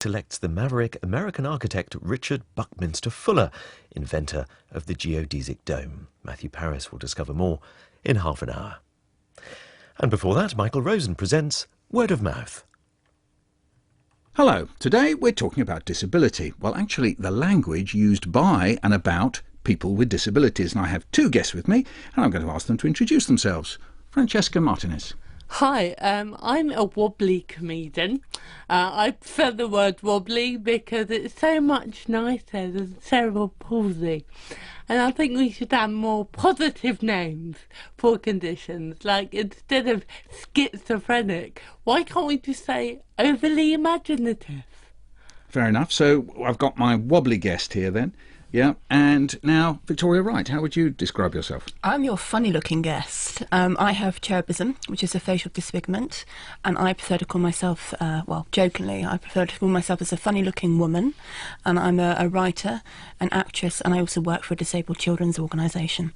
elects the maverick American architect Richard Buckminster Fuller, inventor of the geodesic dome. Matthew Parris will discover more in half an hour. And before that, Michael Rosen presents Word of Mouth. Hello, today we're talking about disability. Well, actually, the language used by and about people with disabilities. And I have two guests with me, and I'm going to ask them to introduce themselves. Francesca Martinez. Hi, I'm a wobbly comedian. I prefer the word wobbly because it's so much nicer than cerebral palsy. And I think we should have more positive names for conditions. Like, instead of schizophrenic, why can't we just say overly imaginative? Fair enough. So I've got my wobbly guest here then. Yeah, and now Victoria Wright, how would you describe yourself? I'm your funny-looking guest. I have cherubism, which is a facial disfigurement, and I prefer to call myself, well, jokingly, I prefer to call myself as a funny-looking woman, and I'm a writer, an actress, and I also work for a disabled children's organisation.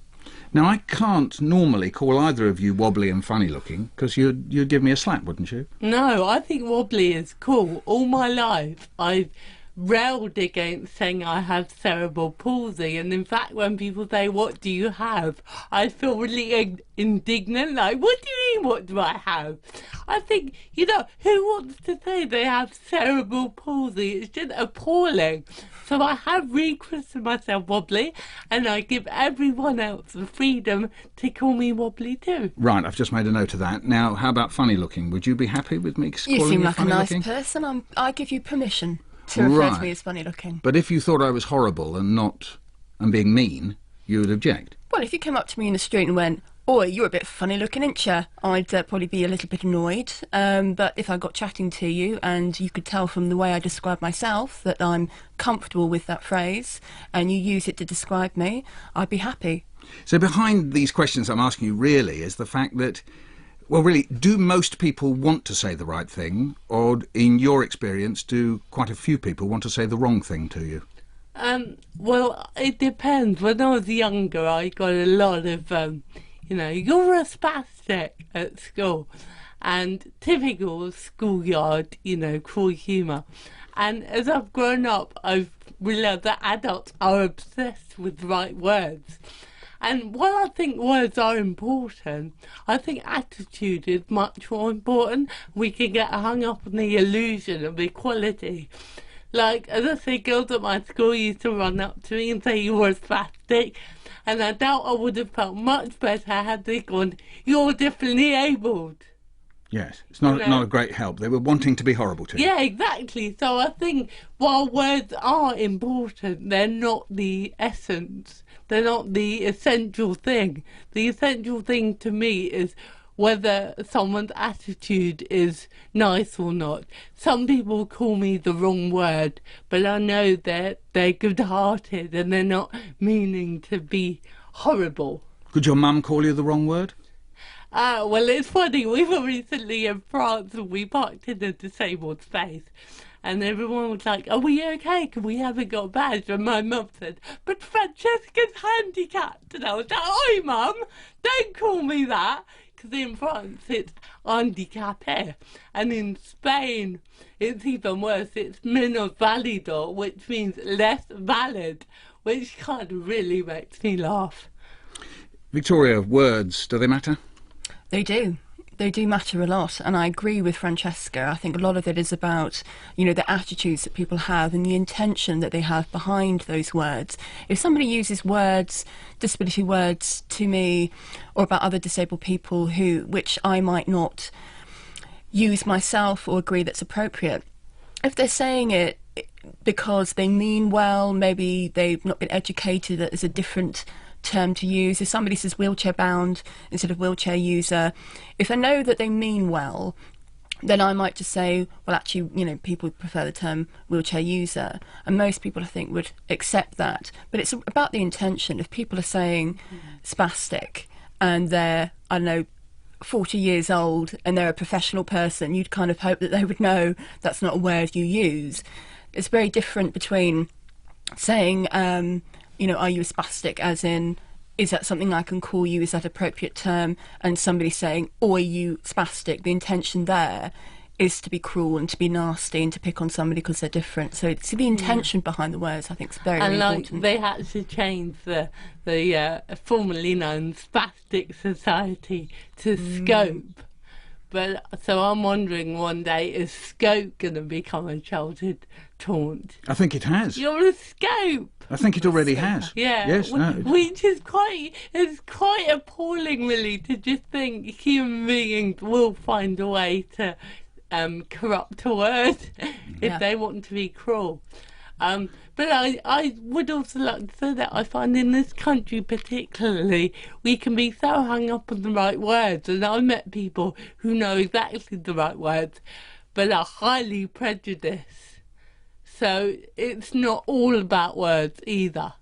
Now, I can't normally call either of you wobbly and funny-looking, because you'd give me a slap, wouldn't you? No, I think wobbly is cool. All my life, I've railed against saying I have cerebral palsy, and in fact when people say what do you have, I feel really indignant, like what do you mean what do I have? I think, you know, who wants to say they have cerebral palsy? It's just appalling. So I have rechristened myself wobbly, and I give everyone else the freedom to call me wobbly too. Right, I've just made a note of that. Now, how about funny looking? Would you be happy with me calling you funny looking? You seem like a nice person. I give you permission to refer to me as funny looking. But if you thought I was horrible and being mean, you would object? Well, if you came up to me in the street and went, "Oi, you're a bit funny looking, ain't you?" I'd probably be a little bit annoyed. But if I got chatting to you and you could tell from the way I describe myself that I'm comfortable with that phrase and you use it to describe me, I'd be happy. So behind these questions I'm asking you really is the fact that, well, really, do most people want to say the right thing, or in your experience, do quite a few people want to say the wrong thing to you? Well, it depends. When I was younger, I got a lot of, you know, you're a spastic at school, and typical schoolyard, you know, cruel humour. And as I've grown up, I've realised that adults are obsessed with the right words. And while I think words are important, I think attitude is much more important. We can get hung up on the illusion of equality. Like, as I say, girls at my school used to run up to me and say you were spastic, and I doubt I would have felt much better had they gone, "You're differently abled." Yes, it's not a great help. They were wanting to be horrible to you. Yeah, exactly. So I think while words are important, they're not the essence. They're not the essential thing. The essential thing to me is whether someone's attitude is nice or not. Some people call me the wrong word, but I know that they're good-hearted and they're not meaning to be horrible. Could your mum call you the wrong word? Well, it's funny. We were recently in France and we parked in a disabled space. And everyone was like, "Are we okay? Can we haven't got a badge?" And my mum said, "But Francesca's handicapped." And I was like, "Oi, Mum, don't call me that." Because in France it's handicapé. And in Spain it's even worse. It's menos válido, which means less valid, which kind of really makes me laugh. Victoria, words, do they matter? They do. They do matter a lot, and I agree with Francesca. I think a lot of it is about, you know, the attitudes that people have and the intention that they have behind those words. If somebody uses words, disability words, to me or about other disabled people which I might not use myself or agree that's appropriate, if they're saying it because they mean well, maybe they've not been educated, that there's a different term to use. If somebody says wheelchair bound instead of wheelchair user, if I know that they mean well, then I might just say, well, actually, you know, people prefer the term wheelchair user, and most people I think would accept that. But it's about the intention. If people are saying spastic and they're, I don't know, 40 years old and they're a professional person, you'd kind of hope that they would know that's not a word you use. It's very different between saying, you know, are you a spastic, as in, is that something I can call you, is that an appropriate term, and somebody saying, "Oi, you spastic," the intention there is to be cruel and to be nasty and to pick on somebody because they're different. So it's the intention behind the words, I think, is very, very important. And they had to change the formerly known spastic society to scope. But so I'm wondering one day, is scope going to become a childhood taunt? I think it has. You're a scope. I think it already has. Yeah. Yes. No. Which is quite appalling, really, to just think human beings will find a way to corrupt a word if they want to be cruel. But I would also like to say that I find in this country particularly, we can be so hung up on the right words, and I've met people who know exactly the right words, but are highly prejudiced. So it's not all about words either.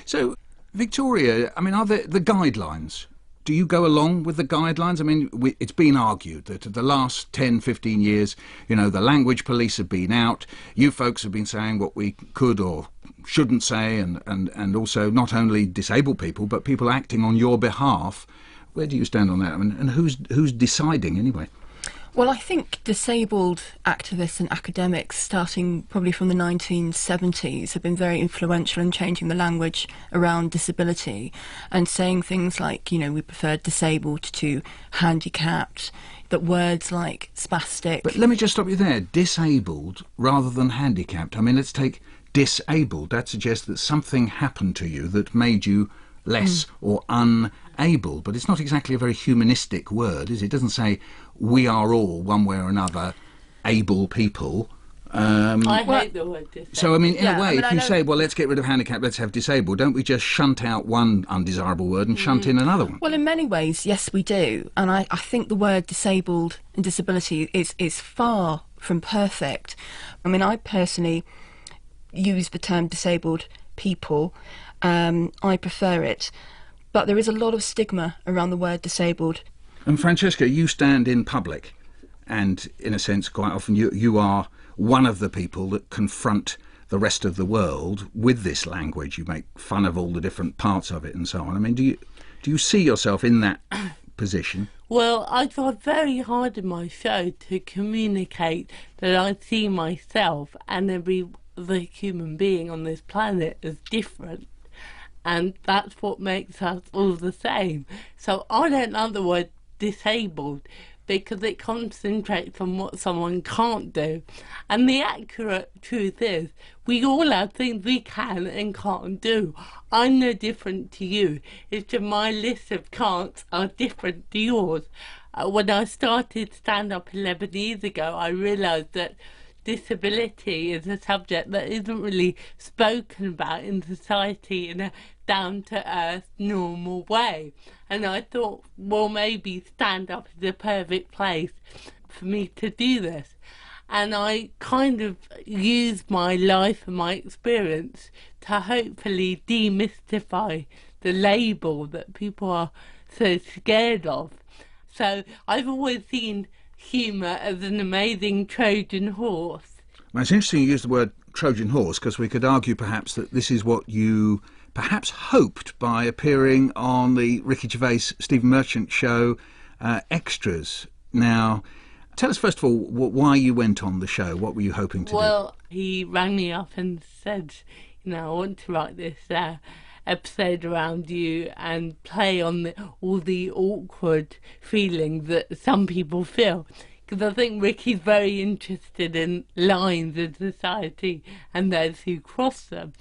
So, Victoria, I mean, are there the guidelines? Do you go along with the guidelines? I mean, it's been argued that the last 10, 15 years, you know, the language police have been out. You folks have been saying what we could or shouldn't say, and also not only disabled people, but people acting on your behalf. Where do you stand on that? I mean, and who's deciding anyway? Well, I think disabled activists and academics, starting probably from the 1970s, have been very influential in changing the language around disability and saying things like, you know, we prefer disabled to handicapped, that words like spastic... But let me just stop you there. Disabled rather than handicapped. I mean, let's take disabled. That suggests that something happened to you that made you less or unable, but it's not exactly a very humanistic word, is it? It doesn't say we are all, one way or another, able people. I hate the word disabled. So, I mean, in a way, if you say, well, let's get rid of handicap, let's have disabled, don't we just shunt out one undesirable word and shunt in another one? Well, in many ways, yes, we do. And I think the word disabled and disability is far from perfect. I mean, I personally use the term disabled people. I prefer it. But there is a lot of stigma around the word disabled. And Francesca, you stand in public, and in a sense, quite often you are one of the people that confront the rest of the world with this language. You make fun of all the different parts of it and so on. I mean, do you see yourself in that position? Well, I try very hard in my show to communicate that I see myself and every other human being on this planet as different. And that's what makes us all the same. So I don't like the word disabled because it concentrates on what someone can't do. And the accurate truth is, we all have things we can and can't do. I'm no different to you. It's just my list of can'ts are different to yours. When I started stand-up 11 years ago, I realised that disability is a subject that isn't really spoken about in society in a down-to-earth, normal way. And I thought, well, maybe stand-up is the perfect place for me to do this. And I kind of used my life and my experience to hopefully demystify the label that people are so scared of. So I've always seen humour as an amazing Trojan horse. Well, it's interesting you use the word Trojan horse, because we could argue perhaps that this is what you perhaps hoped by appearing on the Ricky Gervais Stephen Merchant show Extras. Now, tell us first of all why you went on the show. What were you hoping to do? Well, he rang me up and said, you know, I want to write this episode around you and play on all the awkward feelings that some people feel. Because I think Ricky's very interested in lines in society and those who cross them.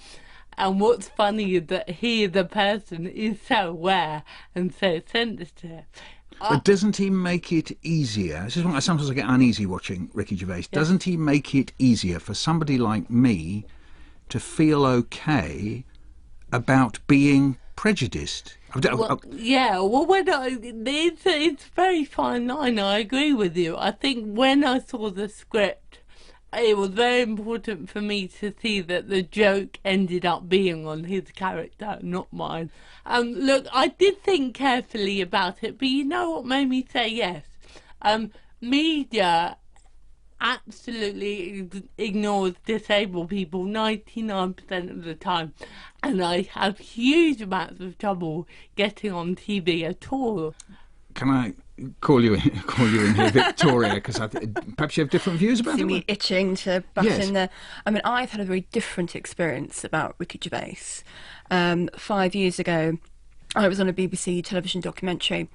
And what's funny is that he, the person, is so aware and so sensitive. But doesn't he make it easier? This is why sometimes I get uneasy watching Ricky Gervais. Yeah. Doesn't he make it easier for somebody like me to feel okay about being prejudiced? Well, it's a very fine line. I agree with you. I think when I saw the script, it was very important for me to see that the joke ended up being on his character, not mine. Look, I did think carefully about it, but you know what made me say yes? Media absolutely ignores disabled people 99% of the time, and I have huge amounts of trouble getting on TV at all. Can I call you in here, Victoria, because perhaps you have different views about See it. me itching to butt Yes. in there. I mean, I've had a very different experience about Ricky Gervais. 5 years ago, I was on a BBC television documentary,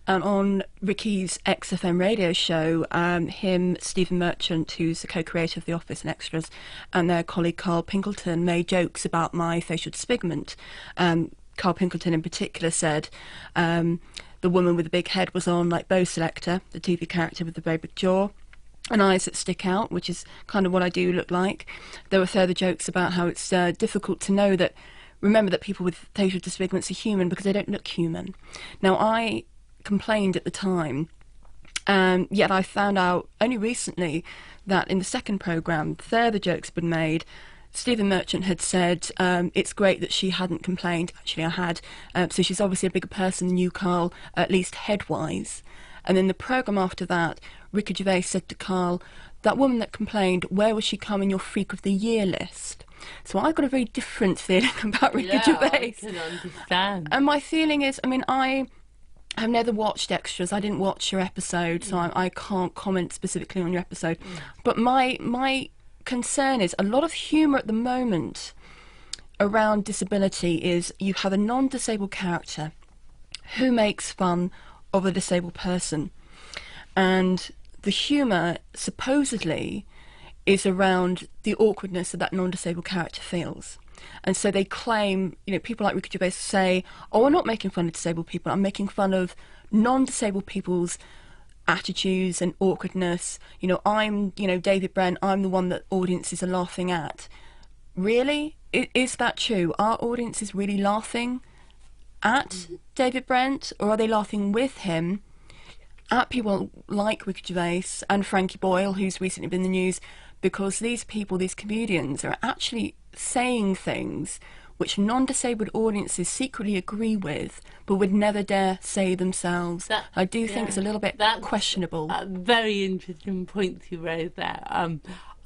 and on Ricky's XFM radio show, him, Stephen Merchant, who's the co-creator of The Office and Extras, and their colleague Carl Pinkleton made jokes about my facial disfigurement. Carl Pinkleton in particular said the woman with the big head was on like Bo Selector, the TV character with the very big jaw, and eyes that stick out, which is kind of what I do look like. There were further jokes about how it's difficult to know that, remember that people with facial disfigurements are human because they don't look human. Now, I complained at the time, yet I found out only recently that in the second programme, further jokes had been made. Stephen Merchant had said it's great that she hadn't complained. Actually, I had. So she's obviously a bigger person than you, Carl, at least head-wise. And then the programme after that, Ricky Gervais said to Carl, that woman that complained, where was she come in your Freak of the Year list? So I've got a very different feeling about Ricky Gervais. I can understand. And my feeling is, I mean, I have never watched Extras. I didn't watch your episode, so I can't comment specifically on your episode. But my concern is a lot of humour at the moment around disability is you have a non-disabled character who makes fun of a disabled person. And the humour, supposedly, is around the awkwardness that non-disabled character feels. And so they claim, people like Ricky Gervais say, oh, I'm not making fun of disabled people, I'm making fun of non-disabled people's attitudes and awkwardness. I'm, David Brent, I'm the one that audiences are laughing at. Really? Is that true? Are audiences really laughing at David Brent, or are they laughing with him at people like Ricky Gervais and Frankie Boyle, who's recently been in the news, because these people, these comedians, are actually saying things which non-disabled audiences secretly agree with, but would never dare say themselves. I do think it's a little bit questionable. Very interesting points you raised there.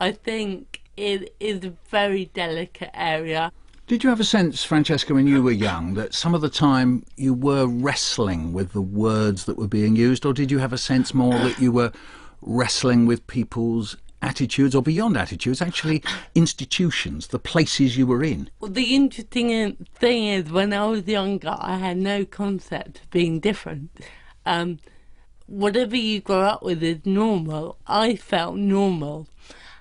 I think it is a very delicate area. Did you have a sense, Francesca, when you were young, that some of the time you were wrestling with the words that were being used, or did you have a sense more that you were wrestling with people's attitudes, or beyond attitudes, actually institutions, the places you were in? Well, the interesting thing is, when I was younger, I had no concept of being different. Whatever you grow up with is normal. I felt normal.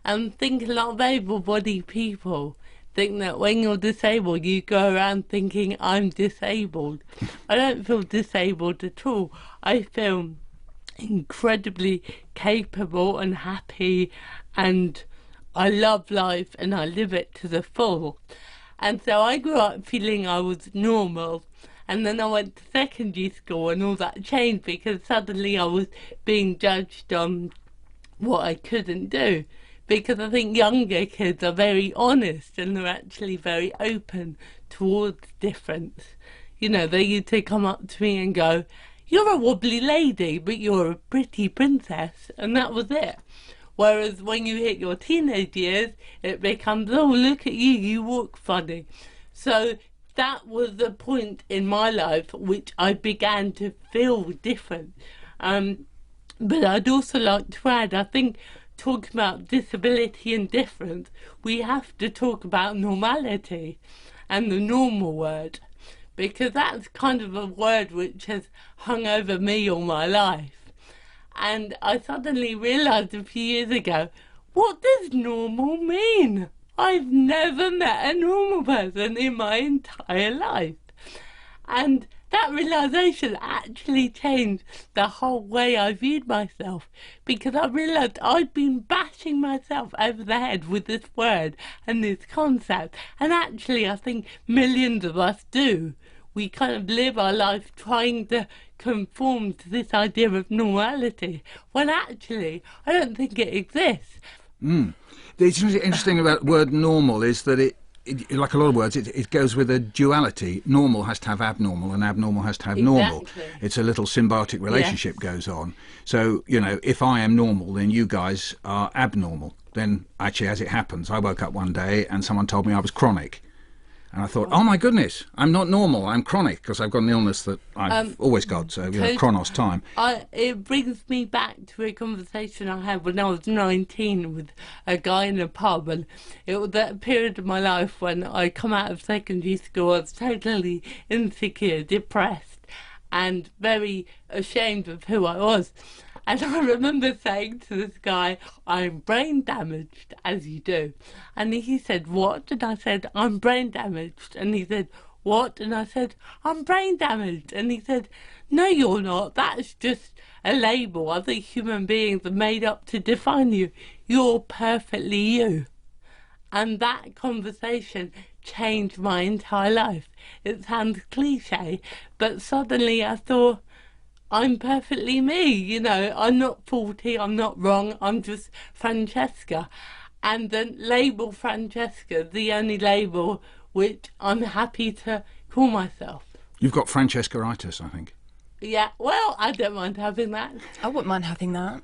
And I think a lot of able-bodied people think that when you're disabled, you go around thinking, I'm disabled. I don't feel disabled at all. I feel incredibly capable and happy, and I love life and I live it to the full. And so I grew up feeling I was normal, and then I went to secondary school and all that changed because suddenly I was being judged on what I couldn't do, because I think younger kids are very honest and they're actually very open towards difference. They used to come up to me and go, you're a wobbly lady, but you're a pretty princess, and that was it. Whereas when you hit your teenage years, it becomes, oh, look at you, you walk funny. So that was the point in my life which I began to feel different. But I'd also like to add, I think talking about disability and difference, we have to talk about normality and the normal word, because that's kind of a word which has hung over me all my life. And I suddenly realised a few years ago, what does normal mean? I've never met a normal person in my entire life. And that realisation actually changed the whole way I viewed myself, because I realised I'd been bashing myself over the head with this word and this concept. And actually, I think millions of us do. We kind of live our life trying to conform to this idea of normality, when actually I don't think it exists. The interesting about the word normal is that it, like a lot of words, it goes with a duality. Normal has to have abnormal, and abnormal has to have normal. It's a little symbiotic relationship goes on. So, if I am normal, then you guys are abnormal. Then, actually, as it happens, I woke up one day and someone told me I was chronic. And I thought, oh my goodness, I'm not normal, I'm chronic, because I've got an illness that I've always got, so chronos time. It brings me back to a conversation I had when I was 19 with a guy in a pub, and it was that period of my life when I come out of secondary school. I was totally insecure, depressed, and very ashamed of who I was. And I remember saying to this guy, I'm brain damaged, as you do. And he said, what? And I said, I'm brain damaged. And he said, what? And I said, I'm brain damaged. And he said, no, you're not. That's just a label other human beings have made up to define you. You're perfectly you. And that conversation changed my entire life. It sounds cliche, but suddenly I thought, I'm perfectly me, you know, I'm not faulty, I'm not wrong, I'm just Francesca. And the label Francesca, the only label which I'm happy to call myself. You've got Francesca-itis, I think. Yeah, well, I don't mind having that. I wouldn't mind having that.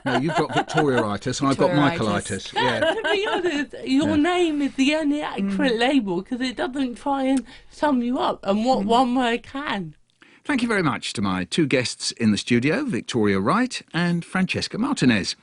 No, you've got Victoria-itis and I've got Michaelitis. Yeah. To be honest, your name is the only accurate label because it doesn't try and sum you up, and what one word can. Thank you very much to my two guests in the studio, Victoria Wright and Francesca Martinez.